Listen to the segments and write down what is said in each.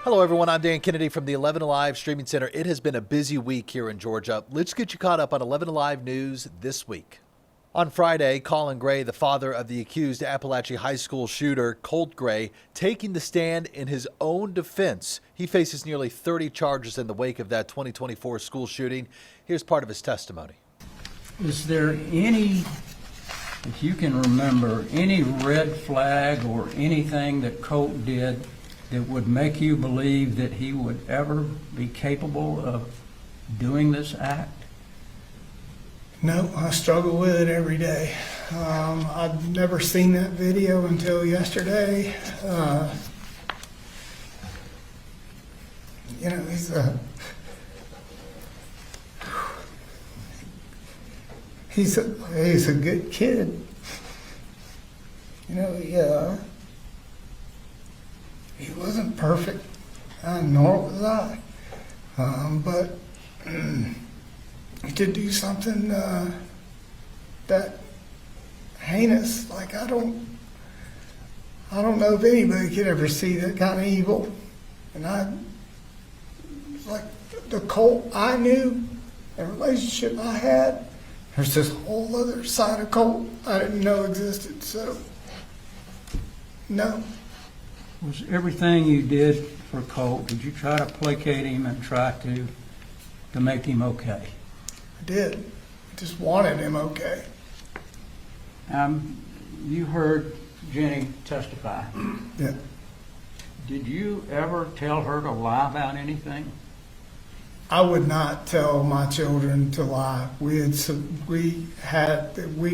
Hello, everyone. I'm Dan Kennedy from the 11Alive Streaming Center. It has been a busy week here in Georgia. Let's get you caught up on 11Alive News this week. On Friday, Colin Gray, the father of the accused Appalachia High School shooter, Colt Gray, taking the stand in his own defense. He faces nearly 30 charges in the wake of that 2024 school shooting. Here's part of his testimony. Is there any, if you can remember, any red flag or anything that Colt did that would make you believe that he would ever be capable of doing this act? No, I struggle with it every day. I'd never seen that video until yesterday. He's a good kid. He wasn't perfect, nor was I. But to do something that heinous, like I don't know if anybody could ever see that kind of evil. And like the Colt I knew, the relationship I had, there's this whole other side of Colt I didn't know existed. So, no. Was everything you did for Colt, did you try to placate him and try to make him okay? I did. I just wanted him okay. You heard Jenny testify. Yeah. Did you ever tell her to lie about anything? I would not tell my children to lie. We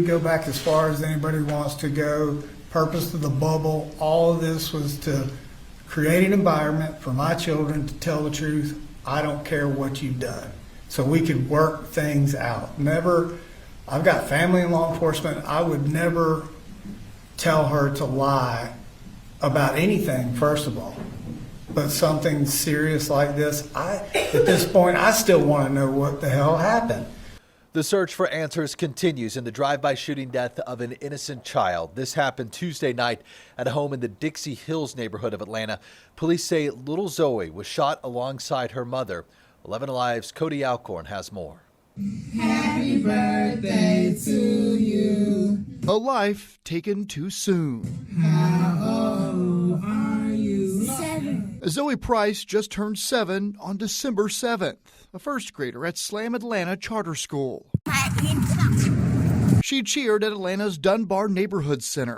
go back as far as anybody wants to go. Purpose of the bubble, all of this was to create an environment for my children to tell the truth. I don't care what you've done. So we could work things out. Never, I've got family in law enforcement. I would never tell her to lie about anything, first of all. But something serious like this, at this point, I still want to know what the hell happened. The search for answers continues in the drive-by shooting death of an innocent child. This happened Tuesday night at a home in the Dixie Hills neighborhood of Atlanta. Police say little Zoe was shot alongside her mother. 11Alive's Cody Alcorn has more. Happy birthday to you. A life taken too soon. How old are you? 7. Zoe Price just turned 7 on December 7th, a first grader at Slam Atlanta Charter School. She cheered at Atlanta's Dunbar Neighborhood Center.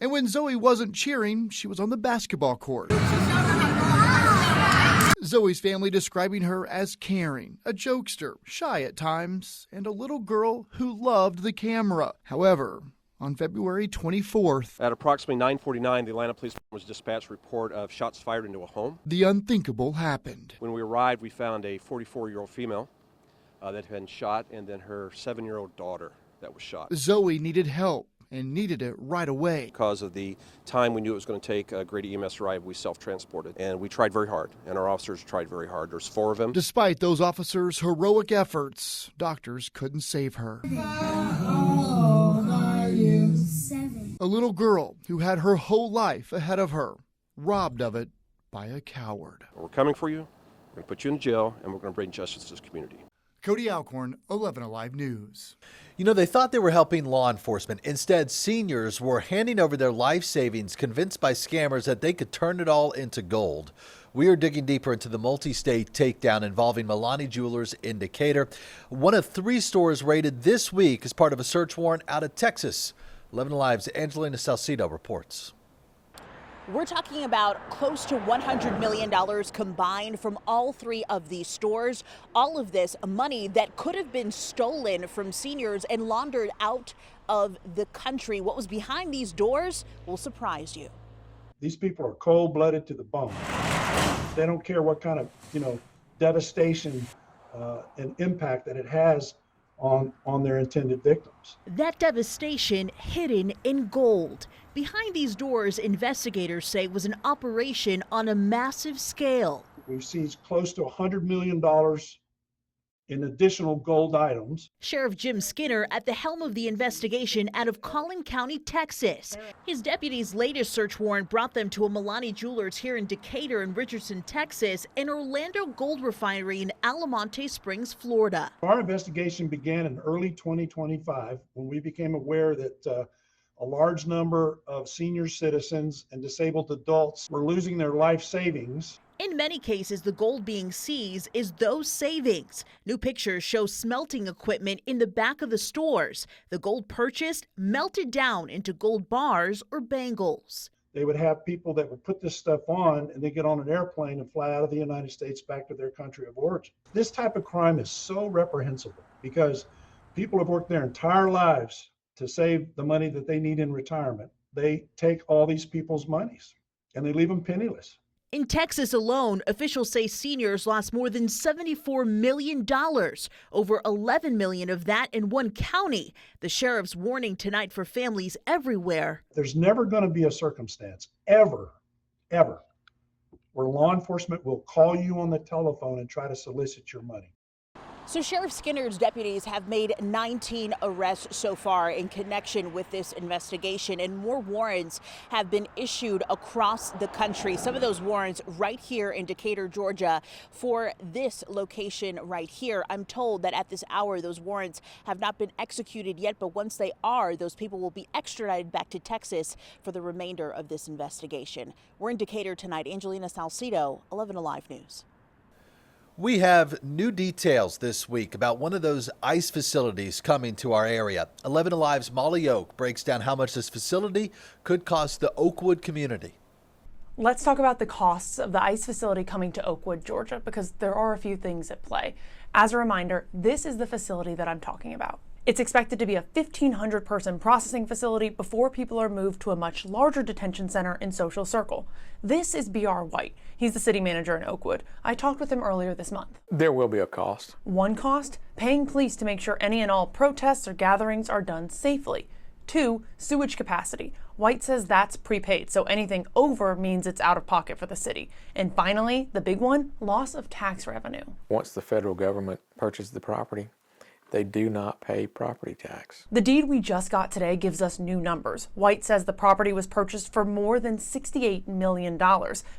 And when Zoe wasn't cheering, she was on the basketball court. Zoe's family describing her as caring, a jokester, shy at times, and a little girl who loved the camera. However, on February 24th, at approximately 9:49, the Atlanta Police Department was dispatched a report of shots fired into a home. The unthinkable happened. When we arrived, we found a 44-year-old female that had been shot, and then her 7-year-old daughter that was shot. Zoe needed help and needed it right away. Because of the time we knew it was going to take, Grady EMS arrived, we self-transported. And we tried very hard, and our officers tried very hard. There's 4 of them. Despite those officers' heroic efforts, doctors couldn't save her. How old are you? 7. A little girl who had her whole life ahead of her, robbed of it by a coward. We're coming for you. We're going to put you in jail, and we're going to bring justice to this community. Cody Alcorn, 11Alive News. You know, they thought they were helping law enforcement. Instead, seniors were handing over their life savings, convinced by scammers that they could turn it all into gold. We are digging deeper into the multi-state takedown involving Milani Jewelers in Decatur. One of 3 stores raided this week as part of a search warrant out of Texas. 11Alive's Angelina Salcido reports. We're talking about close to $100 million combined from all 3 of these stores. All of this money that could have been stolen from seniors and laundered out of the country. What was behind these doors will surprise you. These people are cold-blooded to the bone. They don't care what kind of, devastation and impact that it has on their intended victims. That devastation hidden in gold. Behind these doors, investigators say was an operation on a massive scale. We've seized close to $100 million in additional gold items. Sheriff Jim Skinner at the helm of the investigation out of Collin County, Texas. His deputies' latest search warrant brought them to a Milani Jewelers here in Decatur and Richardson, Texas, and Orlando Gold Refinery in Almonte Springs, Florida. Our investigation began in early 2025 when we became aware that a large number of senior citizens and disabled adults were losing their life savings. In many cases, the gold being seized is those savings. New pictures show smelting equipment in the back of the stores. The gold purchased melted down into gold bars or bangles. They would have people that would put this stuff on and they get on an airplane and fly out of the United States back to their country of origin. This type of crime is so reprehensible because people have worked their entire lives to save the money that they need in retirement. They take all these people's monies and they leave them penniless. In Texas alone, officials say seniors lost more than $74 million, over $11 million of that in one county. The sheriff's warning tonight for families everywhere. There's never going to be a circumstance, ever, where law enforcement will call you on the telephone and try to solicit your money. So Sheriff Skinner's deputies have made 19 arrests so far in connection with this investigation, and more warrants have been issued across the country. Some of those warrants right here in Decatur, Georgia, for this location right here. I'm told that at this hour, those warrants have not been executed yet, but once they are, those people will be extradited back to Texas for the remainder of this investigation. We're in Decatur tonight. Angelina Salcido, 11Alive News. We have new details this week about one of those ICE facilities coming to our area. 11Alive's Molly Oak breaks down how much this facility could cost the Oakwood community. Let's talk about the costs of the ICE facility coming to Oakwood, Georgia, because there are a few things at play. As a reminder, this is the facility that I'm talking about. It's expected to be a 1,500 person processing facility before people are moved to a much larger detention center in Social Circle. This is B.R. White. He's the city manager in Oakwood. I talked with him earlier this month. There will be a cost. One cost, paying police to make sure any and all protests or gatherings are done safely. 2, sewage capacity. White says that's prepaid, so anything over means it's out of pocket for the city. And finally, the big one, loss of tax revenue. Once the federal government purchases the property, they do not pay property tax. The deed we just got today gives us new numbers. White says the property was purchased for more than $68 million.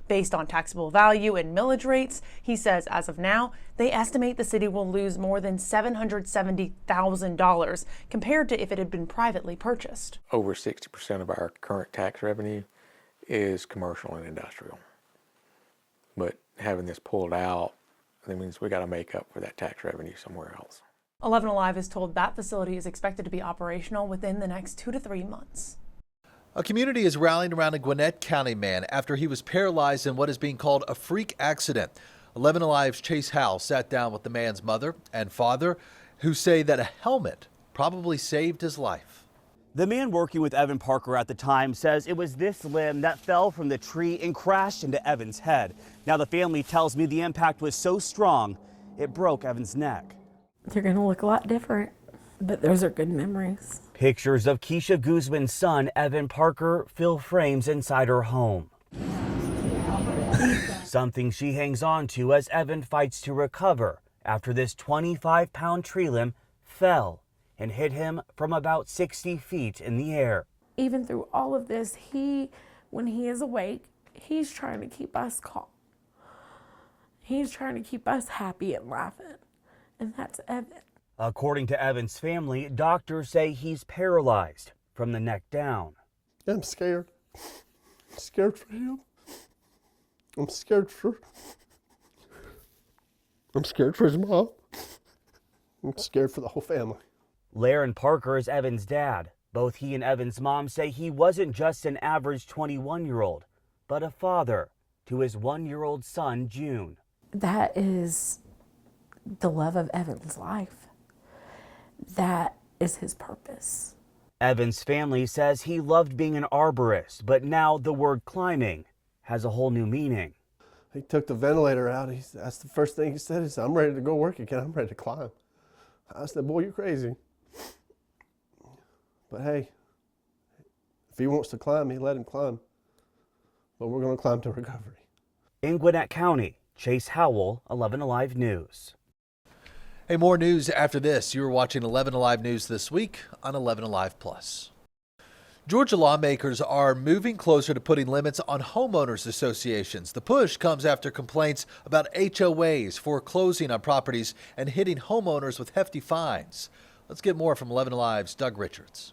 Based on taxable value and millage rates, he says as of now, they estimate the city will lose more than $770,000 compared to if it had been privately purchased. Over 60% of our current tax revenue is commercial and industrial. But having this pulled out, that means we got to make up for that tax revenue somewhere else. 11Alive is told that facility is expected to be operational within the next 2 to 3 months. A community is rallying around a Gwinnett County man after he was paralyzed in what is being called a freak accident. 11Alive's Chase Howell sat down with the man's mother and father, who say that a helmet probably saved his life. The man working with Evan Parker at the time says it was this limb that fell from the tree and crashed into Evan's head. Now the family tells me the impact was so strong, it broke Evan's neck. They're going to look a lot different, but those are good memories. Pictures of Keisha Guzman's son, Evan Parker, fill frames inside her home. Something she hangs on to as Evan fights to recover after this 25-pound tree limb fell and hit him from about 60 feet in the air. Even through all of this, when he is awake, he's trying to keep us calm. He's trying to keep us happy and laughing. And that's Evan. According to Evan's family, doctors say he's paralyzed from the neck down. I'm scared. I'm scared for him. I'm scared for his mom. I'm scared for the whole family. Laren Parker is Evan's dad. Both he and Evan's mom say he wasn't just an average 21-year-old, but a father to his 1-year-old son, June. That is the love of Evan's life. That is his purpose. Evan's family says he loved being an arborist, but now the word climbing has a whole new meaning. He took the ventilator out. That's the first thing he said. He said, I'm ready to go work again. I'm ready to climb. I said, boy, you're crazy. But hey, if he wants to climb, he let him climb. But we're going to climb to recovery. In Gwinnett County, Chase Howell, 11Alive News. Hey, more news after this. You are watching 11Alive News this week on 11Alive Plus. Georgia lawmakers are moving closer to putting limits on homeowners associations. The push comes after complaints about HOAs foreclosing on properties and hitting homeowners with hefty fines. Let's get more from 11Alive's Doug Richards.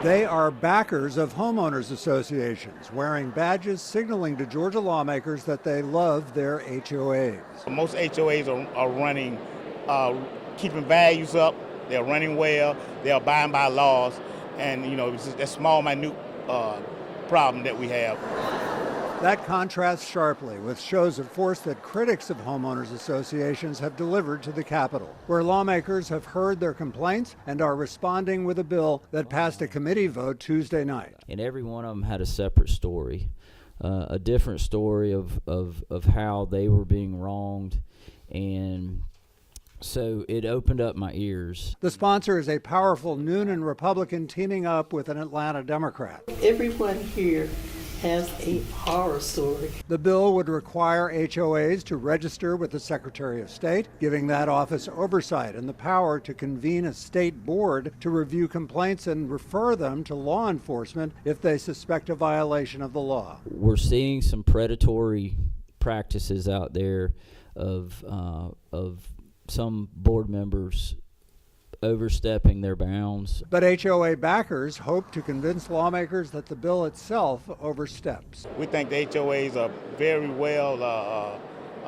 They are backers of homeowners associations, wearing badges signaling to Georgia lawmakers that they love their HOAs. Most HOAs are running, keeping values up. They're running well. They're abiding by laws. And, it's just a small, minute problem that we have. That contrasts sharply with shows of force that critics of homeowners associations have delivered to the Capitol, where lawmakers have heard their complaints and are responding with a bill that passed a committee vote Tuesday night. And every one of them had a separate story, a different story of how they were being wronged, and so it opened up my ears. The sponsor is a powerful Noonan Republican teaming up with an Atlanta Democrat. Everyone here has a horror story. The bill would require HOAs to register with the Secretary of State, giving that office oversight and the power to convene a state board to review complaints and refer them to law enforcement if they suspect a violation of the law. We're seeing some predatory practices out there of some board members overstepping their bounds. But HOA backers hope to convince lawmakers that the bill itself oversteps. We think the HOAs are very well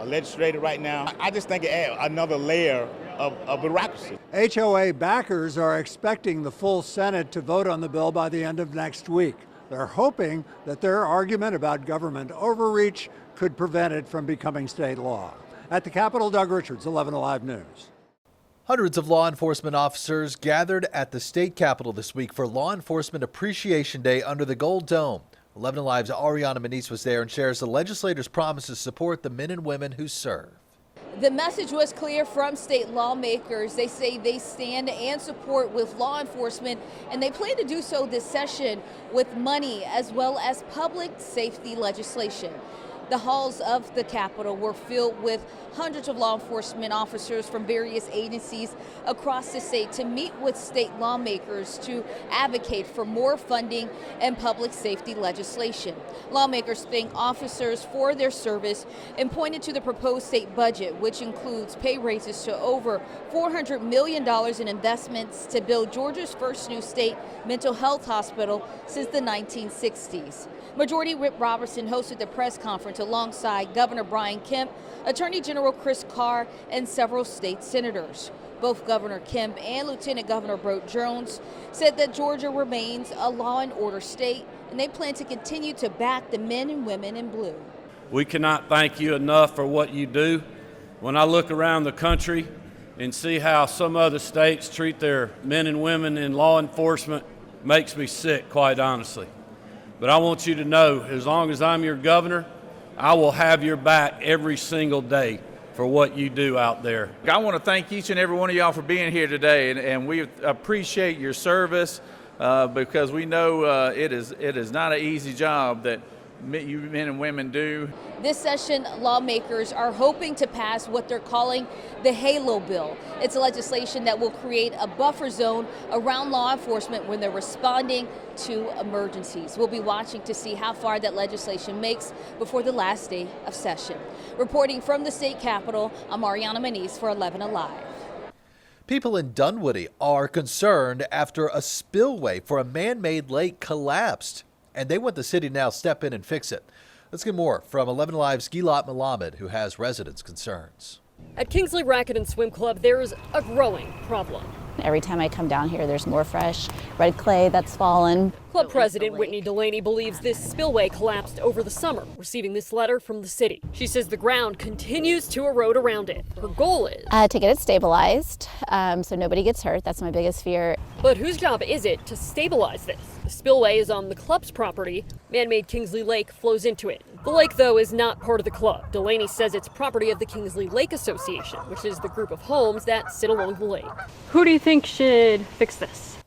legislated right now. I just think it adds another layer of bureaucracy. HOA backers are expecting the full Senate to vote on the bill by the end of next week. They're hoping that their argument about government overreach could prevent it from becoming state law. At the Capitol, Doug Richards, 11Alive News. Hundreds of law enforcement officers gathered at the state capitol this week for Law Enforcement Appreciation Day under the Gold Dome. 11Alive's Ariana Maniz was there and shares the legislators' promise to support the men and women who serve. The message was clear from state lawmakers. They say they stand and support with law enforcement, and they plan to do so this session with money as well as public safety legislation. The halls of the Capitol were filled with hundreds of law enforcement officers from various agencies across the state to meet with state lawmakers to advocate for more funding and public safety legislation. Lawmakers thanked officers for their service and pointed to the proposed state budget, which includes pay raises to over $400 million in investments to build Georgia's first new state mental health hospital since the 1960s. Majority Whip Robertson hosted the press conference alongside Governor Brian Kemp, Attorney General Chris Carr, and several state senators. Both Governor Kemp and Lieutenant Governor Brock Jones said that Georgia remains a law and order state, and they plan to continue to back the men and women in blue. We cannot thank you enough for what you do. When I look around the country and see how some other states treat their men and women in law enforcement, it makes me sick, quite honestly. But I want you to know, as long as I'm your governor, I will have your back every single day for what you do out there. I want to thank each and every one of y'all for being here today, and we appreciate your service because we know it is not an easy job that you men and women do. This session, lawmakers are hoping to pass what they're calling the HALO bill. It's a legislation that will create a buffer zone around law enforcement when they're responding to emergencies. We'll be watching to see how far that legislation makes before the last day of session. Reporting from the state capitol, I'm Ariana Maniz for 11Alive. People in Dunwoody are concerned after a spillway for a man-made lake collapsed, and they want the city to now step in and fix it. Let's get more from 11Alive's Gilad Melamed, who has residents' concerns. At Kingsley Racket and Swim Club, there's a growing problem. Every time I come down here, there's more fresh red clay that's fallen. Club president Whitney Delaney believes this spillway collapsed over the summer, receiving this letter from the city. She says the ground continues to erode around it. Her goal is to get it stabilized so nobody gets hurt. That's my biggest fear. But whose job is it to stabilize this? The spillway is on the club's property. Man-made Kingsley Lake flows into it. The lake, though, is not part of the club. Delaney says it's property of the Kingsley Lake Association, which is the group of homes that sit along the lake. Who do you think should fix this?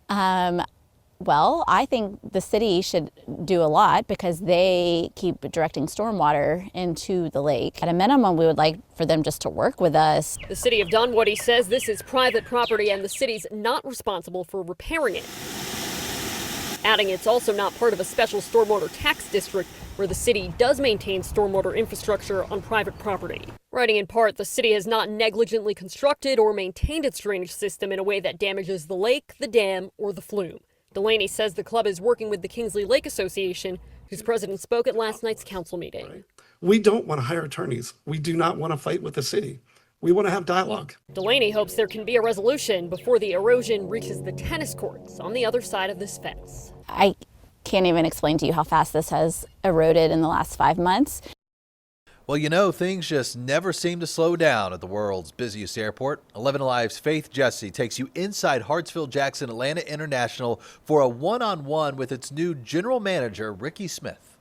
Well, I think the city should do a lot because they keep directing stormwater into the lake. At a minimum, we would like for them just to work with us. The city of Dunwoody says this is private property and the city's not responsible for repairing it. Adding it's also not part of a special stormwater tax district where the city does maintain stormwater infrastructure on private property. Writing in part, the city has not negligently constructed or maintained its drainage system in a way that damages the lake, the dam, or the flume. Delaney says the club is working with the Kingsley Lake Association, whose president spoke at last night's council meeting. We don't want to hire attorneys. We do not want to fight with the city. We want to have dialogue. Delaney hopes there can be a resolution before the erosion reaches the tennis courts on the other side of this fence. I can't even explain to you how fast this has eroded in the last 5 months. Well, you know, things just never seem to slow down at the world's busiest airport. 11Alive's Faith Jesse takes you inside Hartsfield-Jackson Atlanta International for a one-on-one with its new general manager, Ricky Smith.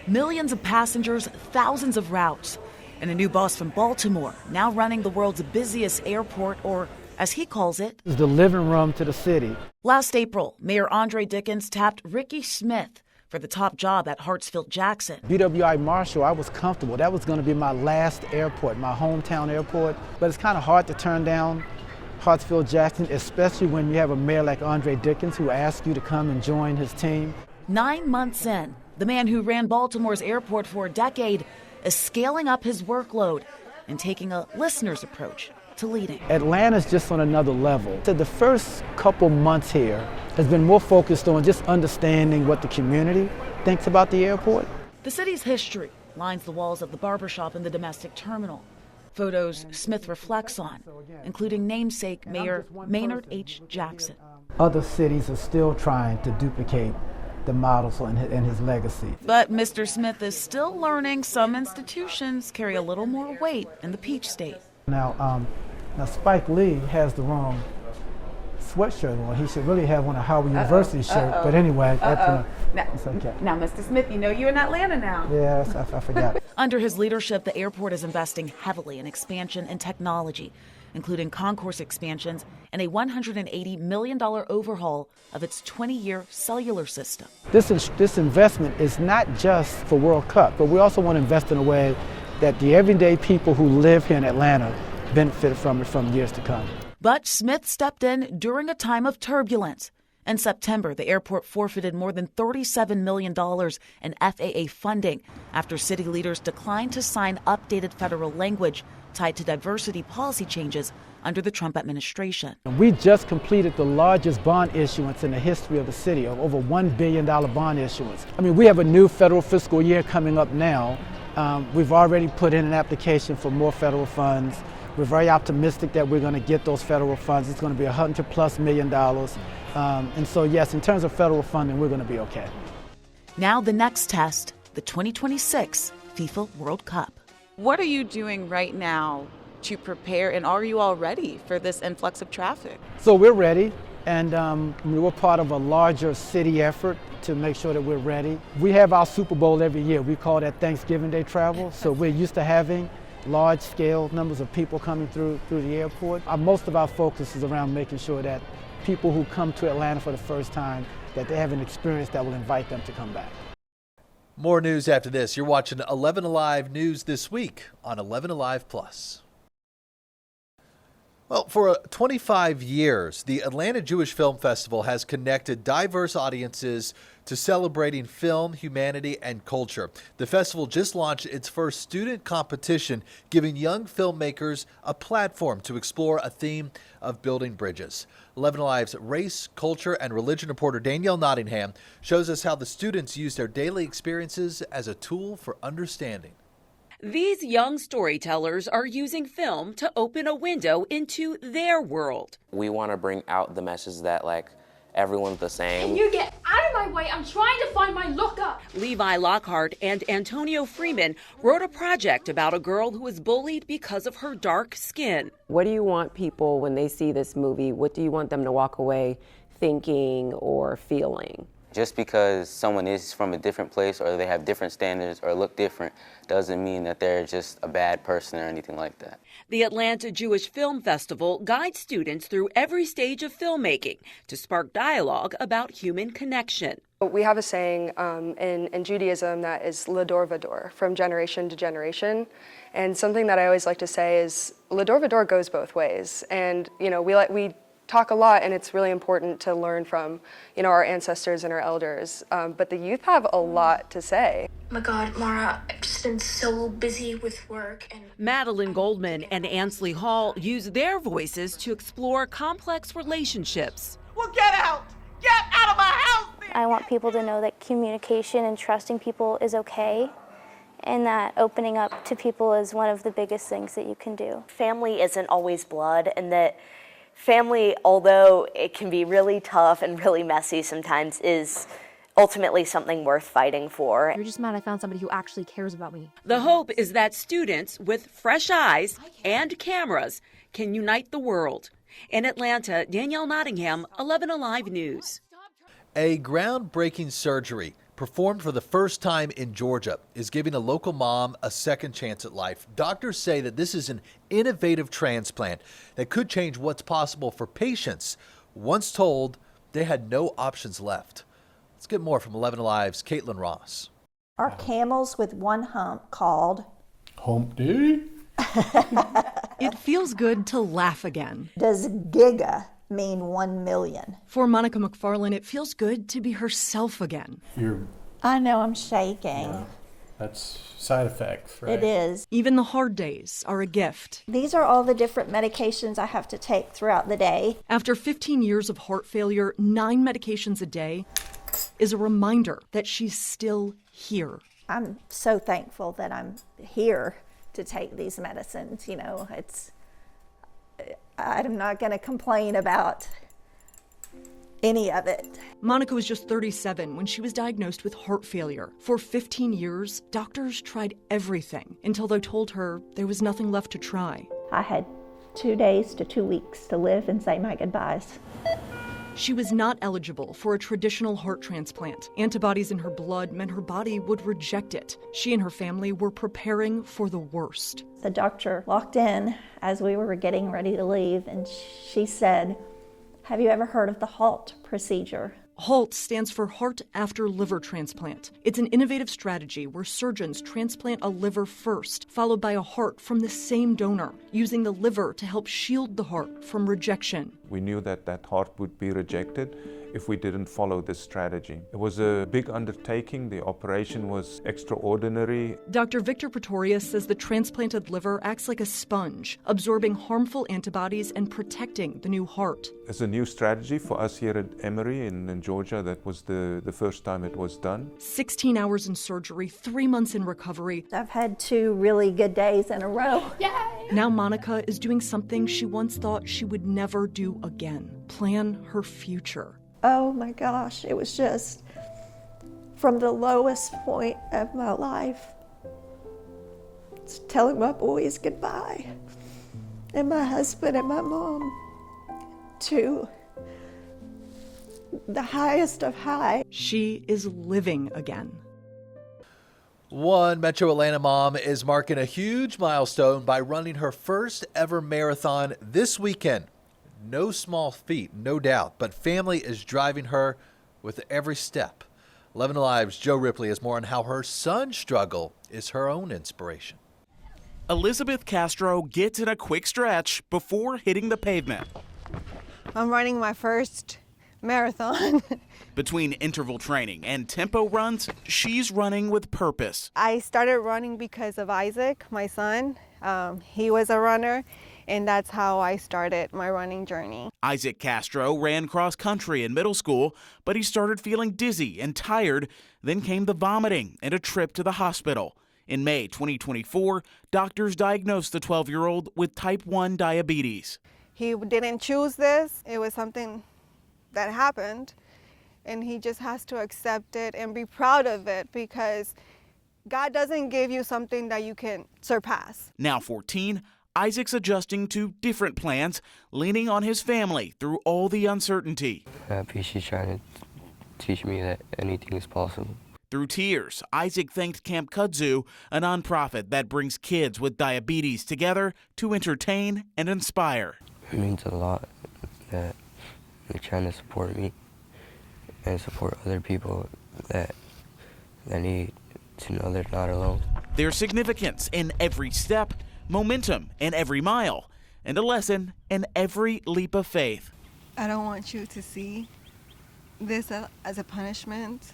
Millions of passengers, thousands of routes, and a new boss from Baltimore, now running the world's busiest airport, or as he calls it, is the living room to the city. Last April, Mayor Andre Dickens tapped Ricky Smith for the top job at Hartsfield-Jackson. BWI Marshall, I was comfortable. That was going to be my last airport, my hometown airport. But it's kind of hard to turn down Hartsfield-Jackson, especially when you have a mayor like Andre Dickens who asks you to come and join his team. 9 months in, the man who ran Baltimore's airport for a decade is scaling up his workload and taking a listener's approach to leading. Atlanta's just on another level. So the first couple months here has been more focused on just understanding what the community thinks about the airport. The city's history lines the walls of the barbershop and the domestic terminal. Photos Smith reflects on, including namesake Mayor Maynard H. Jackson. Other cities are still trying to duplicate the models and his legacy. But Mr. Smith is still learning some institutions carry a little more weight in the Peach State. Now Spike Lee has the wrong sweatshirt on. He should really have one of Howard University shirt. But anyway, that's okay. Now, Mr. Smith, you know you're in Atlanta now. Yes, I forgot. Under his leadership, the airport is investing heavily in expansion and technology, including concourse expansions and a $180 million overhaul of its 20-year cellular system. This investment is not just for World Cup, but we also want to invest in a way that the everyday people who live here in Atlanta benefit from it from years to come. But Smith stepped in during a time of turbulence. In September, the airport forfeited more than $37 million in FAA funding after city leaders declined to sign updated federal language tied to diversity policy changes under the Trump administration. We just completed the largest bond issuance in the history of the city, of over $1 billion bond issuance. I mean, we have a new federal fiscal year coming up now. We've already put in an application for more federal funds. We're very optimistic that we're going to get those federal funds. It's going to be $100+ million. And so, yes, in terms of federal funding, we're going to be okay. Now the next test, the 2026 FIFA World Cup. What are you doing right now to prepare, and are you all ready for this influx of traffic? So we're ready, and we're part of a larger city effort to make sure that we're ready. We have our Super Bowl every year. We call that Thanksgiving Day travel. So we're used to having large-scale numbers of people coming through the airport. Most of our focus is around making sure that people who come to Atlanta for the first time, that they have an experience that will invite them to come back. More news after this. You're watching 11Alive News this week on 11Alive Plus. Well, for 25 years, the Atlanta Jewish Film Festival has connected diverse audiences to celebrating film, humanity, and culture. The festival just launched its first student competition, giving young filmmakers a platform to explore a theme of building bridges. 11Alive's race, culture, and religion reporter Danielle Nottingham shows us how the students use their daily experiences as a tool for understanding. These young storytellers are using film to open a window into their world. We want to bring out the message that, like, everyone's the same. Can you get out of my way? I'm trying to find my lookup. Levi Lockhart and Antonio Freeman wrote a project about a girl who was bullied because of her dark skin. What do you want people, when they see this movie, what do you want them to walk away thinking or feeling? Just because someone is from a different place or they have different standards or look different doesn't mean that they're just a bad person or anything like that. The Atlanta Jewish Film Festival guides students through every stage of filmmaking to spark dialogue about human connection. We have a saying in Judaism that is l'dor v'dor, from generation to generation. And something that I always like to say is l'dor v'dor goes both ways. And, you know, we talk a lot, and it's really important to learn from, you know, our ancestors and our elders. But the youth have a lot to say. Oh my God, Mara, I've just been so busy with work. And Madeline Goldman and Ansley Hall use their voices to explore complex relationships. Well, get out! Get out of my house! I want people to know that communication and trusting people is okay, and that opening up to people is one of the biggest things that you can do. Family isn't always blood, and that family, although it can be really tough and really messy sometimes, is ultimately something worth fighting for. You're just mad I found somebody who actually cares about me. The hope is that students with fresh eyes and cameras can unite the world. In Atlanta, Danielle Nottingham, 11Alive News. A groundbreaking surgery performed for the first time in Georgia is giving a local mom a second chance at life. Doctors say that this is an innovative transplant that could change what's possible for patients once told they had no options left. Let's get more from 11Alive's Caitlin Ross. Are camels with one hump called Humpty? It feels good to laugh again. Does giga mean 1 million? For Monica McFarlane, it feels good to be herself again. I know I'm shaking. Yeah, that's side effects, right? It is. Even the hard days are a gift. These are all the different medications I have to take throughout the day. After 15 years of heart failure, 9 medications a day is a reminder that she's still here. I'm so thankful that I'm here to take these medicines. You know, I'm not going to complain about any of it. Monica was just 37 when she was diagnosed with heart failure. For 15 years, doctors tried everything until they told her there was nothing left to try. I had 2 days to 2 weeks to live and say my goodbyes. She was not eligible for a traditional heart transplant. Antibodies in her blood meant her body would reject it. She and her family were preparing for the worst. The doctor walked in as we were getting ready to leave, and she said, "Have you ever heard of the HALT procedure?" HALT stands for Heart After Liver Transplant. It's an innovative strategy where surgeons transplant a liver first, followed by a heart from the same donor, using the liver to help shield the heart from rejection. We knew that that heart would be rejected if we didn't follow this strategy. It was a big undertaking. The operation was extraordinary. Dr. Victor Pretorius says the transplanted liver acts like a sponge, absorbing harmful antibodies and protecting the new heart. It's a new strategy for us here at Emory in Georgia. That was the first time it was done. 16 hours in surgery, 3 months in recovery. I've had 2 really good days in a row. Yay! Now Monica is doing something she once thought she would never do again. Plan her future. Oh my gosh, it was just from the lowest point of my life. It's telling my boys goodbye, and my husband and my mom, to the highest of high. She is living again. One Metro Atlanta mom is marking a huge milestone by running her first ever marathon this weekend. No small feat, no doubt, but family is driving her with every step. 11Alive's Joe Ripley has more on how her son's struggle is her own inspiration. Elizabeth Castro gets in a quick stretch before hitting the pavement. I'm running my first marathon. Between interval training and tempo runs, she's running with purpose. I started running because of Isaac, my son. He was a runner, and that's how I started my running journey. Isaac Castro ran cross country in middle school, but he started feeling dizzy and tired. Then came the vomiting and a trip to the hospital. In May 2024, doctors diagnosed the 12-year-old with type 1 diabetes. He didn't choose this. It was something that happened, and he just has to accept it and be proud of it, because God doesn't give you something that you can surpass. Now 14, Isaac's adjusting to different plans, leaning on his family through all the uncertainty. Happy she's trying to teach me that anything is possible. Through tears, Isaac thanked Camp Kudzu, a nonprofit that brings kids with diabetes together to entertain and inspire. It means a lot that they're trying to support me and support other people that need to know they're not alone. There's significance in every step, momentum in every mile, and a lesson in every leap of faith. I don't want you to see this as a punishment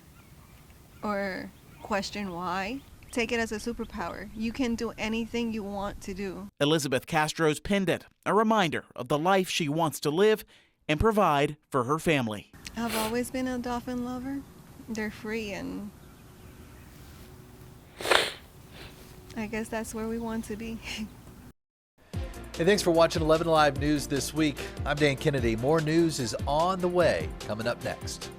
or question why. Take it as a superpower. You can do anything you want to do. Elizabeth Castro's pendant, a reminder of the life she wants to live and provide for her family. I've always been a dolphin lover. They're free, and I guess that's where we want to be. Hey, thanks for watching 11 Alive News this week. I'm Dan Kennedy. More news is on the way, coming up next.